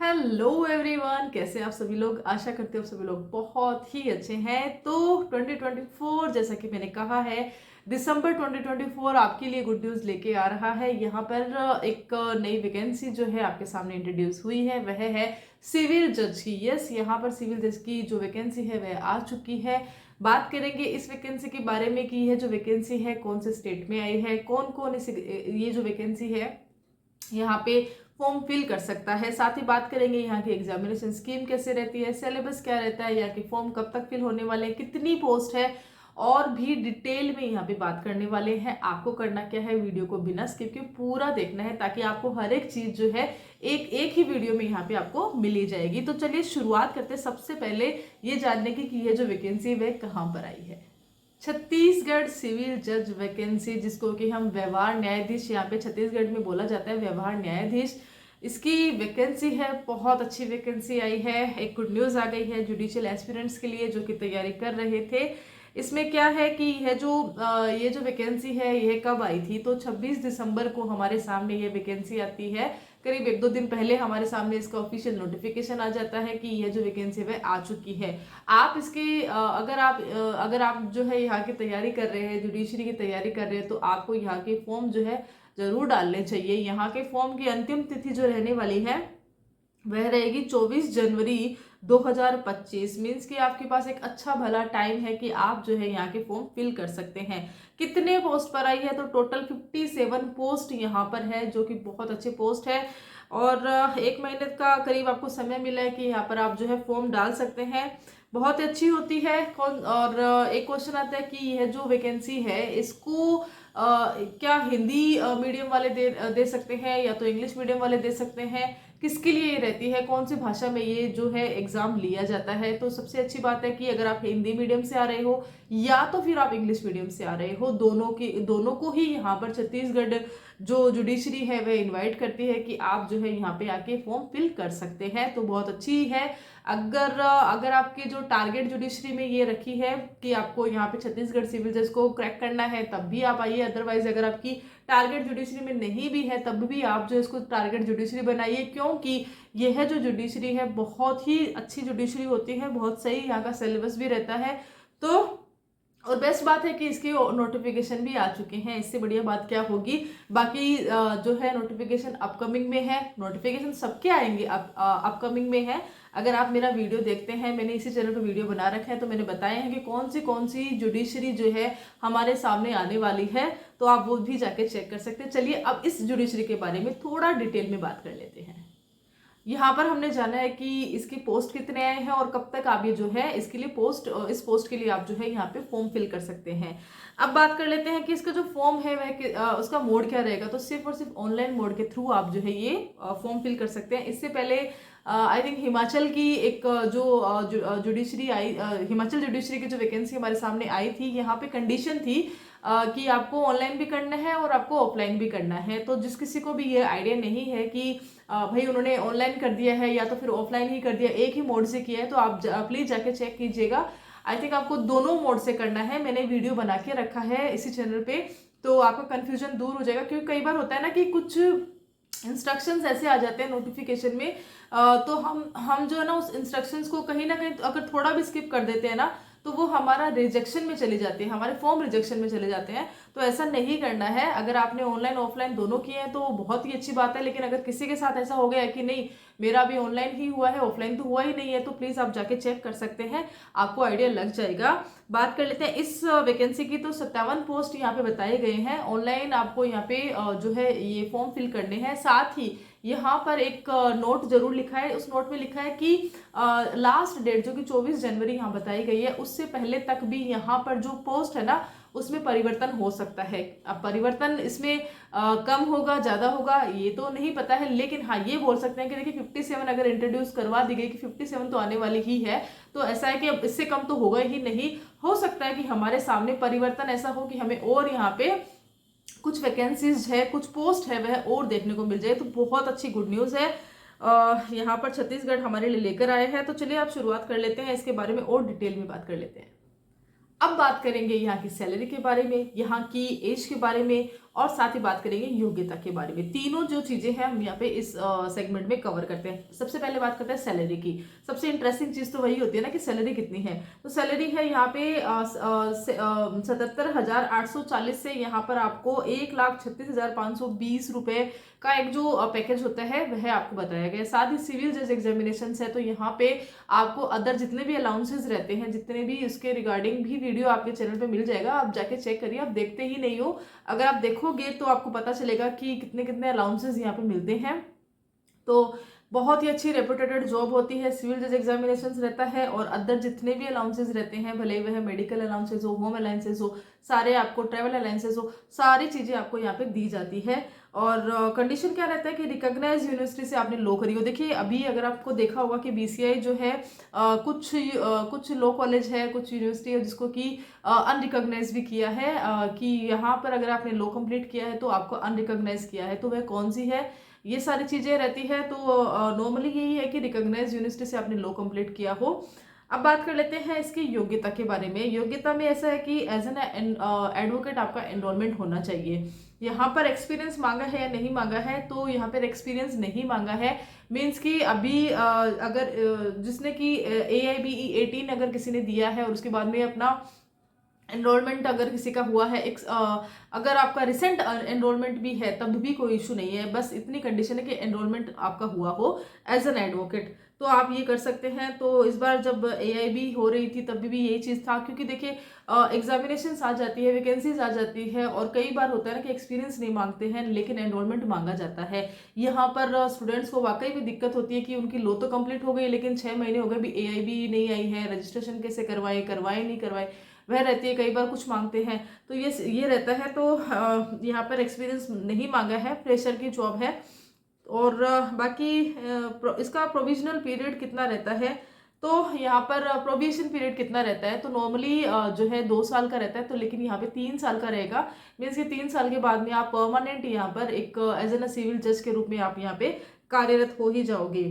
Hello everyone, कैसे हैं आप सभी लोग। आशा करते हो आप सभी लोग बहुत ही अच्छे हैं। तो 2024 जैसा कि मैंने कहा है, दिसंबर 2024 आपके लिए गुड न्यूज़ लेके आ रहा है। यहाँ पर एक नई वैकेंसी जो है आपके सामने इंट्रोड्यूस हुई है, वह है सिविल जज की। यस, यहाँ पर सिविल जज की जो वैकेंसी है वह आ चुकी है। बात करेंगे इस वैकेंसी के बारे में कि यह जो वैकेंसी है कौन से स्टेट में आई है, कौन कौन इस ये जो वैकेंसी है यहाँ पे फॉर्म फिल कर सकता है। साथ ही बात करेंगे यहाँ की एग्जामिनेशन स्कीम कैसे रहती है, सिलेबस क्या रहता है, यहाँ के फॉर्म कब तक फिल होने वाले हैं, कितनी पोस्ट है, और भी डिटेल में यहाँ पे बात करने वाले हैं। आपको करना क्या है, वीडियो को बिना स्किप के पूरा देखना है ताकि आपको हर एक चीज जो है एक एक ही वीडियो में यहाँ पे आपको मिली जाएगी। तो चलिए शुरुआत करते हैं सबसे पहले ये जानने की कि यह जो वैकेंसी है वह कहाँ पर आई है। छत्तीसगढ़ सिविल जज वैकेंसी, जिसको कि हम व्यवहार न्यायाधीश यहाँ पे छत्तीसगढ़ में बोला जाता है, व्यवहार न्यायाधीश, इसकी वैकेंसी है। बहुत अच्छी वैकेंसी आई है। एक गुड न्यूज़ आ गई है जुडिशियल एस्पिरेंट्स के लिए जो कि तैयारी कर रहे थे। इसमें क्या है कि ये जो वैकेंसी है यह कब आई थी, तो 26 दिसंबर को हमारे सामने ये वैकेंसी आती है। करीब एक दो दिन पहले हमारे सामने इसका ऑफिशियल नोटिफिकेशन आ जाता है कि यह जो वैकेंसी है आ चुकी है। आप इसके अगर आप जो है यहाँ की तैयारी कर रहे हैं, जुडिशरी की तैयारी कर रहे हैं, तो आपको यहाँ के फॉर्म जो है जरूर डालने चाहिए। यहाँ के फॉर्म की अंतिम तिथि जो रहने वाली है वह रहेगी 24 जनवरी 2025। मीन्स कि आपके पास एक अच्छा भला टाइम है कि आप जो है यहाँ के फॉर्म फिल कर सकते हैं। कितने पोस्ट पर आई है, तो टोटल 57 पोस्ट यहाँ पर है, जो कि बहुत अच्छे पोस्ट है। और एक महीने का करीब आपको समय मिला है कि यहाँ पर आप जो है फॉर्म डाल सकते हैं। बहुत अच्छी होती है। और एक क्वेश्चन आता है कि यह जो वैकेंसी है इसको क्या हिंदी मीडियम वाले दे सकते हैं या तो इंग्लिश मीडियम वाले दे सकते हैं, किसके लिए ये रहती है, कौन सी भाषा में ये जो है एग्जाम लिया जाता है। तो सबसे अच्छी बात है कि अगर आप हिंदी मीडियम से आ रहे हो या तो फिर आप इंग्लिश मीडियम से आ रहे हो, दोनों को ही यहाँ पर छत्तीसगढ़ जो जुडिशरी है वह इनवाइट करती है कि आप जो है यहाँ पे आके फॉर्म फिल कर सकते हैं। तो बहुत अच्छी है। अगर आपके जो टारगेट जुडिशरी में ये रखी है कि आपको यहाँ पे छत्तीसगढ़ सिविल जज को क्रैक करना है, तब भी आप आइए। अदरवाइज अगर आपकी टारगेट जुडिशरी में नहीं भी है तब भी आप जो इसको टारगेट जुडिशरी बनाइए, क्योंकि यह जो जुडिशरी है बहुत ही अच्छी जुडिशरी होती है, बहुत सही यहाँ का सिलेबस भी रहता है। तो और बेस्ट बात है कि इसके नोटिफिकेशन भी आ चुके हैं, इससे बढ़िया बात क्या होगी। बाकी जो है नोटिफिकेशन अपकमिंग में है। नोटिफिकेशन सबके आएंगे, अपकमिंग में है। अगर आप मेरा वीडियो देखते हैं, मैंने इसी चैनल पर वीडियो बना रखा है, तो मैंने बताया है कि कौन सी जुडिशरी जो है हमारे सामने आने वाली है, तो आप वो भी जाके चेक कर सकते हैं। चलिए अब इस जुडिशरी के बारे में थोड़ा डिटेल में बात कर लेते हैं। यहाँ पर हमने जाना है कि इसकी पोस्ट कितने आए हैं और कब तक आप ये जो है इसके लिए इस पोस्ट के लिए आप जो है यहाँ पे फॉर्म फिल कर सकते हैं। अब बात कर लेते हैं कि इसका जो फॉर्म है वह उसका मोड क्या रहेगा। तो सिर्फ और सिर्फ ऑनलाइन मोड के थ्रू आप जो है ये फॉर्म फिल कर सकते हैं। इससे पहले आई थिंक हिमाचल की एक जुडिशरी आई, हिमाचल जुडिशरी की जो वैकेंसी हमारे सामने आई थी, यहाँ पे कंडीशन थी कि आपको ऑनलाइन भी करना है और आपको ऑफलाइन भी करना है। तो जिस किसी को भी ये आइडिया नहीं है कि भाई उन्होंने ऑनलाइन कर दिया है या तो फिर ऑफलाइन ही कर दिया, एक ही मोड से किया है, तो आप प्लीज जाके चेक कीजिएगा। आई थिंक आपको दोनों मोड से करना है। मैंने वीडियो बना के रखा है इसी चैनल पे, तो आपका कंफ्यूजन दूर हो जाएगा। क्योंकि कई बार होता है ना कि कुछ इंस्ट्रक्शंस ऐसे आ जाते हैं नोटिफिकेशन में, तो हम जो है ना उस इंस्ट्रक्शंस को कहीं ना कहीं अगर थोड़ा भी स्किप कर देते हैं ना, तो वो हमारा रिजेक्शन में चले जाते हैं, हमारे फॉर्म रिजेक्शन में चले जाते हैं। तो ऐसा नहीं करना है। अगर आपने ऑनलाइन ऑफलाइन दोनों किए हैं तो बहुत ही अच्छी बात है, लेकिन अगर किसी के साथ ऐसा हो गया है कि नहीं मेरा भी ऑनलाइन ही हुआ है, ऑफलाइन तो हुआ ही नहीं है, तो प्लीज आप जाके चेक कर सकते हैं, आपको आइडिया लग जाएगा। बात कर लेते हैं इस वैकेंसी की। तो 57 पोस्ट यहाँ पे बताए गए हैं। ऑनलाइन आपको यहाँ पे जो है ये फॉर्म फिल करने हैं। साथ ही यहाँ पर एक नोट जरूर लिखा है। उस नोट में लिखा है कि लास्ट डेट जो कि 24 जनवरी यहाँ बताई गई है, उससे पहले तक भी यहाँ पर जो पोस्ट है ना उसमें परिवर्तन हो सकता है। अब परिवर्तन इसमें कम होगा ज्यादा होगा ये तो नहीं पता है, लेकिन हाँ ये बोल सकते हैं कि देखिए 57 अगर इंट्रोड्यूस करवा दी गई कि 57 तो आने वाली ही है, तो ऐसा है कि अब इससे कम तो होगा ही नहीं। हो सकता है कि हमारे सामने परिवर्तन ऐसा हो कि हमें और यहाँ पे कुछ वैकेंसीज है, कुछ पोस्ट है वह और देखने को मिल जाए। तो बहुत अच्छी गुड न्यूज़ है यहाँ पर छत्तीसगढ़ हमारे लिए लेकर आए हैं। तो चलिए आप शुरुआत कर लेते हैं, इसके बारे में और डिटेल में बात कर लेते हैं। अब बात करेंगे यहाँ की सैलरी के बारे में, यहाँ की एज के बारे में, और साथ ही बात करेंगे योग्यता के बारे में। तीनों जो चीजें हैं हम यहाँ पे इस सेगमेंट में कवर करते हैं। सबसे पहले बात करते हैं सैलरी की। सबसे इंटरेस्टिंग चीज तो वही होती है ना कि सैलरी कितनी है। तो सैलरी है यहाँ पे 77,840 से यहाँ पर आपको 1,36,520 रुपए का एक जो पैकेज होता है वह आपको बताया गया। साथ ही सिविल जज एग्जामिनेशन है, तो यहाँ पे आपको अदर जितने भी अलाउंसेस रहते हैं, जितने भी उसके रिगार्डिंग भी वीडियो आपके चैनल पे मिल जाएगा, आप जाके चेक करिए। आप देखते ही नहीं हो, अगर आप देखोगे तो आपको पता चलेगा कि कितने कितने अलाउंसेस यहाँ पे मिलते हैं। तो बहुत ही अच्छी रेपुटेटेड जॉब होती है, सिविल जज एग्जामिनेशन रहता है, और अदर जितने भी अलाउंसेस रहते हैं, भले वह मेडिकल अलाउंसेस हो, होम अलाउंसेस हो, सारे आपको ट्रैवल अलाउंसेस हो, सारी चीजें आपको यहाँ पे दी जाती है। और कंडीशन क्या रहता है कि रिकॉग्नाइज यूनिवर्सिटी से आपने लॉ करी हो। देखिए अभी अगर आपको देखा होगा कि बीसीआई जो है कुछ लॉ कॉलेज है, कुछ यूनिवर्सिटी है जिसको कि अनरिकॉग्नाइज भी किया है, कि यहाँ पर अगर आपने लॉ कंप्लीट किया है तो आपको अनरिकॉग्नाइज किया है, तो वह कौन सी है, ये सारी चीजें रहती है। तो नॉर्मली यही है कि रिकॉग्नाइज यूनिवर्सिटी से आपने लॉ कंप्लीट किया हो। अब बात कर लेते हैं इसकी योग्यता के बारे में। योग्यता में ऐसा है कि एज एन एडवोकेट आपका एनरोलमेंट होना चाहिए। यहाँ पर एक्सपीरियंस मांगा है या नहीं मांगा है, तो यहाँ पर एक्सपीरियंस नहीं मांगा है। मीन्स कि अभी अगर जिसने कि AIBE 18 अगर किसी ने दिया है और उसके बाद में अपना एनरोलमेंट अगर किसी का हुआ है, अगर आपका रिसेंट एनरोलमेंट भी है तब भी कोई इशू नहीं है। बस इतनी कंडीशन है कि एनरोलमेंट आपका हुआ हो एज एन एडवोकेट, तो आप ये कर सकते हैं। तो इस बार जब AIB हो रही थी तब भी यही चीज़ था, क्योंकि देखिए एग्जामिनेशन आ जाती है, वैकेंसीज आ जाती है, और कई बार होता है ना कि एक्सपीरियंस नहीं मांगते हैं लेकिन एनरोलमेंट मांगा जाता है। यहाँ पर स्टूडेंट्स को वाकई में दिक्कत होती है कि उनकी लॉ तो कंप्लीट हो गई लेकिन 6 महीने हो गए भी AIB नहीं आई है, रजिस्ट्रेशन कैसे करवाए नहीं करवाए, वह रहती है। कई बार कुछ मांगते हैं, तो ये रहता है। तो यहाँ पर एक्सपीरियंस नहीं मांगा है, फ्रेशर की जॉब है। और बाकी इसका प्रोविजनल पीरियड कितना रहता है, तो यहाँ पर प्रोविजन पीरियड कितना रहता है, तो नॉर्मली जो है 2 साल का रहता है, तो लेकिन यहाँ पे 3 साल का रहेगा। मीन्स कि 3 साल के बाद में आप परमानेंट यहाँ पर एक एज एन सिविल जज के रूप में आप यहाँ पे कार्यरत हो ही जाओगे।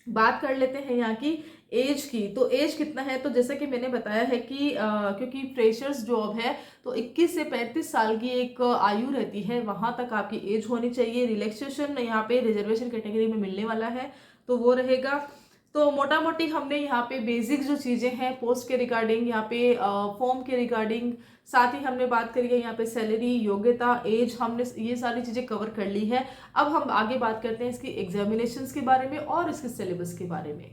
बात कर लेते हैं यहाँ की एज की। तो एज कितना है, तो जैसा कि मैंने बताया है कि क्योंकि फ्रेशर्स जॉब है तो 21 से 35 साल की एक आयु रहती है, वहां तक आपकी एज होनी चाहिए। रिलैक्सेशन यहाँ पे रिजर्वेशन कैटेगरी में मिलने वाला है, तो वो रहेगा। तो मोटा मोटी हमने यहाँ पे बेसिक जो चीज़ें हैं पोस्ट के रिगार्डिंग, यहाँ पे फॉर्म के रिगार्डिंग, साथ ही हमने बात करी है यहाँ पे सैलरी, योग्यता, एज, हमने ये सारी चीज़ें कवर कर ली है। अब हम आगे बात करते हैं इसकी एग्जामिनेशंस के बारे में और इसके सिलेबस के बारे में।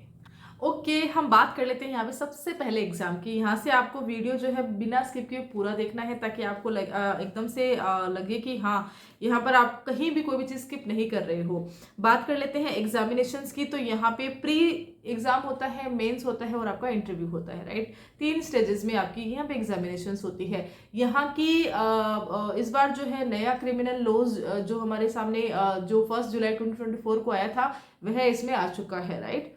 ओके, हम बात कर लेते हैं यहाँ पे सबसे पहले एग्जाम की। यहाँ से आपको वीडियो जो है बिना स्किप किए पूरा देखना है, ताकि आपको एकदम से लगे कि हाँ यहाँ पर आप कहीं भी कोई भी चीज़ स्किप नहीं कर रहे हो। बात कर लेते हैं एग्जामिनेशंस की। तो यहाँ पे प्री एग्जाम होता है, मेंस होता है और आपका इंटरव्यू होता है, राइट। 3 स्टेजेस में आपकी यहाँ पे एग्जामिनेशंस होती है। यहाँ की इस बार जो है नया क्रिमिनल लॉज जो हमारे सामने जो 1 जुलाई 2024 को आया था वह इसमें आ चुका है, राइट।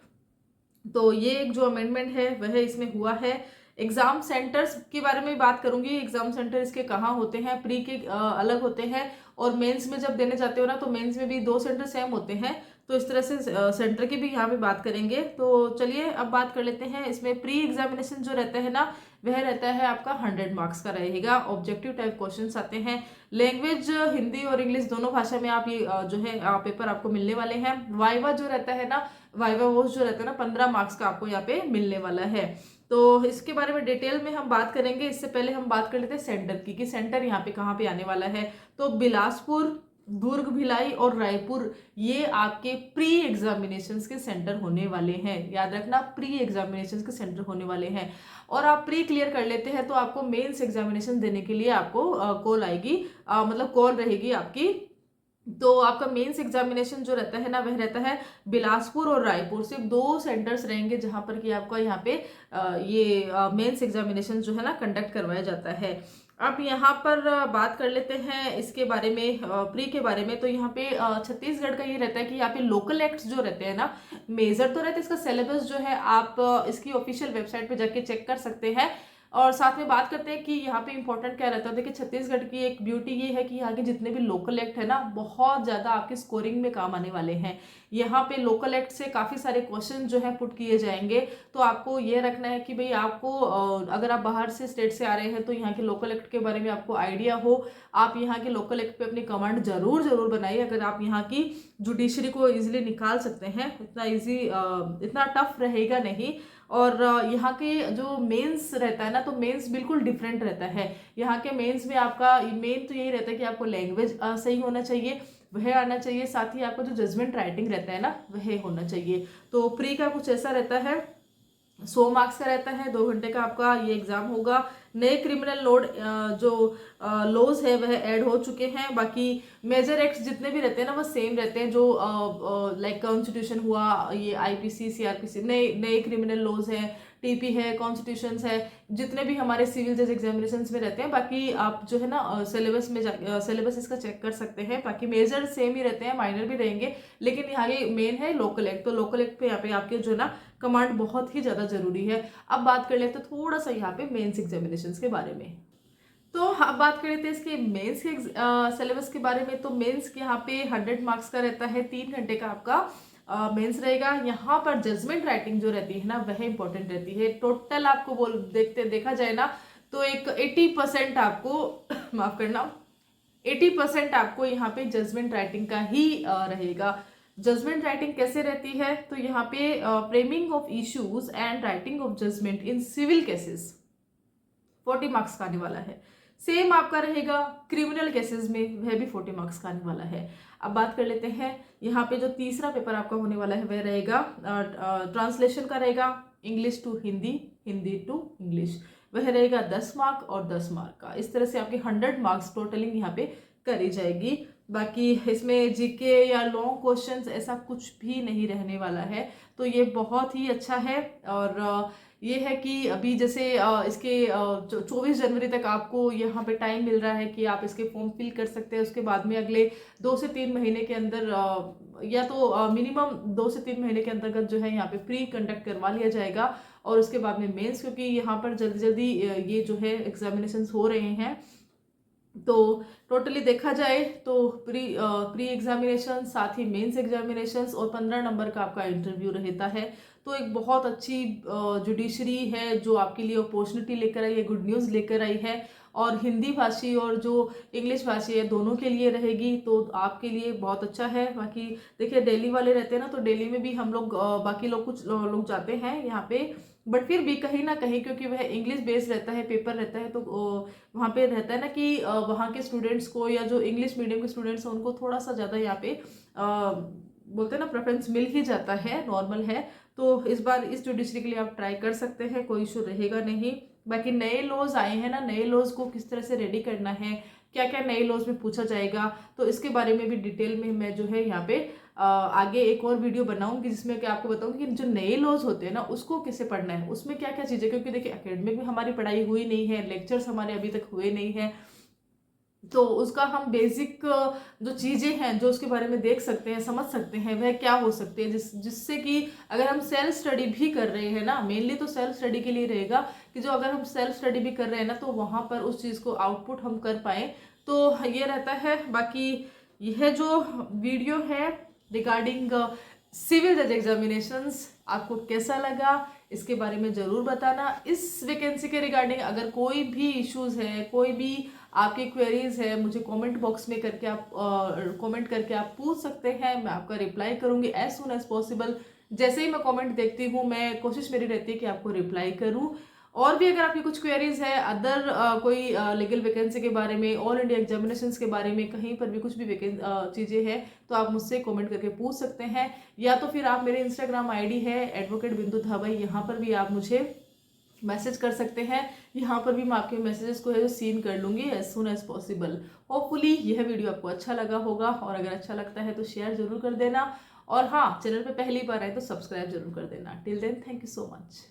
तो ये एक जो अमेंडमेंट है वह इसमें हुआ है। एग्जाम सेंटर्स के बारे में बात करूंगी। एग्जाम सेंटर इसके कहाँ होते हैं, प्री के अलग होते हैं, और मेंस में जब देने जाते हो ना तो मेंस में भी 2 सेंटर सेम होते हैं। तो इस तरह से सेंटर की भी यहाँ पे बात करेंगे। तो चलिए अब बात कर लेते हैं। इसमें प्री एग्जामिनेशन जो रहता है ना वह रहता है आपका 100 मार्क्स का रहेगा। ऑब्जेक्टिव टाइप क्वेश्चंस आते हैं। लैंग्वेज हिंदी और इंग्लिश दोनों भाषा में आप ये जो है पेपर आपको मिलने वाले हैं। वाइवा जो रहता है ना, वाइवा वोस जो रहता है ना, 15 मार्क्स का आपको यहाँ पे मिलने वाला है। तो इसके बारे में डिटेल में हम बात करेंगे। इससे पहले हम बात कर लेते हैं सेंटर की, कि सेंटर यहाँ पे कहाँ पे आने वाला है। तो बिलासपुर, दुर्ग, भिलाई और रायपुर ये आपके प्री एग्जामिनेशंस के सेंटर होने वाले हैं। याद रखना, प्री एग्जामिनेशंस के सेंटर होने वाले हैं। और आप प्री क्लियर कर लेते हैं तो आपको मेंस एग्जामिनेशन देने के लिए आपको कॉल आएगी, मतलब कॉल रहेगी आपकी। तो आपका मेंस एग्जामिनेशन जो रहता है ना वह रहता है बिलासपुर और रायपुर। सिर्फ 2 सेंटर्स रहेंगे जहां पर कि आपका यहाँ पे ये मेंस एग्जामिनेशन जो है ना कंडक्ट करवाया जाता है। अब यहाँ पर बात कर लेते हैं इसके बारे में, प्री के बारे में। तो यहाँ पे छत्तीसगढ़ का ये रहता है कि यहाँ पे लोकल एक्ट्स जो रहते हैं ना, मेजर तो रहते हैं। इसका सिलेबस जो है आप इसकी ऑफिशियल वेबसाइट पे जाके चेक कर सकते हैं। और साथ में बात करते हैं कि यहाँ पे इंपॉर्टेंट क्या रहता है। देखिए छत्तीसगढ़ की एक ब्यूटी ये है कि यहाँ के जितने भी लोकल एक्ट है ना, बहुत ज़्यादा आपके स्कोरिंग में काम आने वाले हैं। यहाँ पे लोकल एक्ट से काफ़ी सारे क्वेश्चन जो है पुट किए जाएंगे। तो आपको ये रखना है कि भाई आपको अगर आप बाहर से स्टेट से आ रहे हैं तो यहाँ के लोकल एक्ट के बारे में आपको आइडिया हो। आप यहाँ के लोकल एक्ट पे अपनी कमांड जरूर जरूर बनाइए। अगर आप यहाँ की जुडिशरी को इजीली निकाल सकते हैं, इतना इजी इतना टफ रहेगा नहीं। और यहाँ के जो मेंस रहता है ना, तो मेंस बिल्कुल डिफरेंट रहता है। यहाँ के मेंस में आपका मेन तो यही रहता है कि आपको लैंग्वेज सही होना चाहिए, वह आना चाहिए। साथ ही आपका जो जजमेंट राइटिंग रहता है ना, वह होना चाहिए। तो प्री का कुछ ऐसा रहता है, 100 मार्क्स का रहता है, 2 घंटे का आपका ये एग्जाम होगा। नए क्रिमिनल लोड जो लॉज है वह ऐड हो चुके हैं। बाकी मेजर एक्ट्स जितने भी रहते हैं ना, वो सेम रहते हैं। जो लाइक कॉन्स्टिट्यूशन हुआ, ये आईपीसी, सीआरपीसी, नए नए क्रिमिनल लॉज है, टीपी है, कॉन्स्टिट्यूशंस है, जितने भी हमारे सिविल जज एग्जामिनेशन में रहते हैं। बाकी आप जो है ना सिलेबस में सिलेबस इसका चेक कर सकते हैं। बाकी मेजर सेम ही रहते हैं, माइनर भी रहेंगे, लेकिन यहाँ के मेन है लोकल एक्ट। तो लोकल एक्ट पे यहाँ पे आपके जो ना कमांड बहुत ही ज़्यादा जरूरी है। अब बात कर लेते हैं थोड़ा सा यहाँ पे मेंस एग्जामिनेशंस के बारे में। तो अब बात कर लेते हैं इसके मेंस के सिलेबस के बारे में। तो मेंस के यहाँ पे 100 मार्क्स का रहता है, 3 घंटे का आपका मेंस रहेगा। यहाँ पर जजमेंट राइटिंग जो रहती है ना, वह इंपॉर्टेंट रहती है। टोटल आपको देखा जाए ना तो एक 80% आपको माफ करना 80% आपको यहाँ पे जजमेंट राइटिंग का ही रहेगा। जजमेंट राइटिंग कैसे रहती है, तो यहाँ पे framing of issues and writing of judgement in civil cases 40 marks का आने वाला है। सेम आपका रहेगा क्रिमिनल केसेस में, वह भी 40 मार्क्स का आने वाला है। अब बात कर लेते हैं यहाँ पे जो तीसरा पेपर आपका होने वाला है, वह रहेगा ट्रांसलेशन का रहेगा, English to Hindi, Hindi to English. वह रहेगा 10 मार्क और 10 मार्क का। इस तरह से आपके 100 मार्क्स टोटलिंग यहाँ पे करी जाएगी। बाकी इसमें जीके या लॉन्ग क्वेश्चंस ऐसा कुछ भी नहीं रहने वाला है। तो ये बहुत ही अच्छा है। और ये है कि अभी जैसे इसके 24 जनवरी तक आपको यहाँ पे टाइम मिल रहा है कि आप इसके फॉर्म फिल कर सकते हैं। उसके बाद में अगले 2 से 3 महीने के अंदर या तो मिनिमम 2 से 3 महीने के अंतर्गत जो है यहाँ पे प्री कंडक्ट करवा लिया जाएगा। और उसके बाद में मेंस, क्योंकि यहाँ पर जल्दी जल्दी ये जो है एग्जामिनेशंस हो रहे हैं। तो टोटली देखा जाए तो प्री एग्जामिनेशन, साथ ही मेंस एग्जामिनेशंस और 15 नंबर का आपका इंटरव्यू रहता है। तो एक बहुत अच्छी जुडिशरी है जो आपके लिए अपॉर्चुनिटी लेकर आई है, गुड न्यूज़ लेकर आई है। और हिंदी भाषी और जो इंग्लिश भाषी है, दोनों के लिए रहेगी, तो आपके लिए बहुत अच्छा है। बाकी देखिए दिल्ली वाले रहते हैं ना, तो दिल्ली में भी हम लोग बाकी लोग कुछ लोग जाते हैं यहाँ पे, बट फिर भी कहीं ना कहीं क्योंकि वह इंग्लिश बेस्ड रहता है, पेपर रहता है, तो वहाँ पे रहता है ना कि वहाँ के स्टूडेंट्स को या जो इंग्लिश मीडियम के स्टूडेंट्स हैं उनको थोड़ा सा ज़्यादा यहाँ पे बोलते हैं ना प्रेफरेंस मिल ही जाता है, नॉर्मल है। तो इस बार इस जुडिशरी के लिए आप ट्राई कर सकते हैं, कोई इशू रहेगा नहीं। बाकी नए लॉज आए हैं ना, नए लॉज को किस तरह से रेडी करना है, क्या क्या नए लॉज में पूछा जाएगा, तो इसके बारे में भी डिटेल में मैं जो है यहाँ पे आगे एक और वीडियो बनाऊंगी जिसमें कि आपको बताऊंगी कि जो नए लॉज होते हैं ना उसको कैसे पढ़ना है, उसमें क्या क्या चीज़ें, क्योंकि देखिए एकेडमिक में हमारी पढ़ाई हुई नहीं है, लेक्चर्स हमारे अभी तक हुए नहीं है। तो उसका हम बेसिक जो चीज़ें हैं जो उसके बारे में देख सकते हैं, समझ सकते हैं, वह क्या हो सकती है, जिससे कि अगर हम सेल्फ स्टडी भी कर रहे हैं ना, मेनली तो सेल्फ स्टडी के लिए रहेगा कि जो अगर हम सेल्फ स्टडी भी कर रहे हैं ना, तो वहाँ पर उस चीज़ को आउटपुट हम कर पाएँ, तो ये रहता है। बाकी यह जो वीडियो है रिगार्डिंग सिविल जज एग्जामिनेशंस आपको कैसा लगा, इसके बारे में ज़रूर बताना। इस वैकेंसी के रिगार्डिंग अगर कोई भी इश्यूज़ है, कोई भी आपकी क्वेरीज है, मुझे कमेंट बॉक्स में करके आप कमेंट करके आप पूछ सकते हैं, मैं आपका रिप्लाई करूंगी एज सुन एज पॉसिबल। जैसे ही मैं कमेंट देखती हूँ, मैं कोशिश मेरी रहती है कि आपको रिप्लाई करूँ। और भी अगर आपकी कुछ क्वेरीज है अदर कोई लीगल वैकेंसी के बारे में, ऑल इंडिया एग्जामिनेशंस के बारे में, कहीं पर भी कुछ भी चीज़ें हैं, तो आप मुझसे कमेंट करके पूछ सकते हैं। या तो फिर आप मेरे इंस्टाग्राम आईडी है एडवोकेट बिंदु धाबाई, यहाँ पर भी आप मुझे मैसेज कर सकते हैं। यहाँ पर भी मैं आपके मैसेजेस को है जो सीन कर लूँगी as soon as possible. Hopefully यह वीडियो आपको अच्छा लगा होगा, और अगर अच्छा लगता है तो शेयर जरूर कर देना, और हाँ, चैनल पे पहली बार आए तो सब्सक्राइब जरूर कर देना। Till then, thank you so much.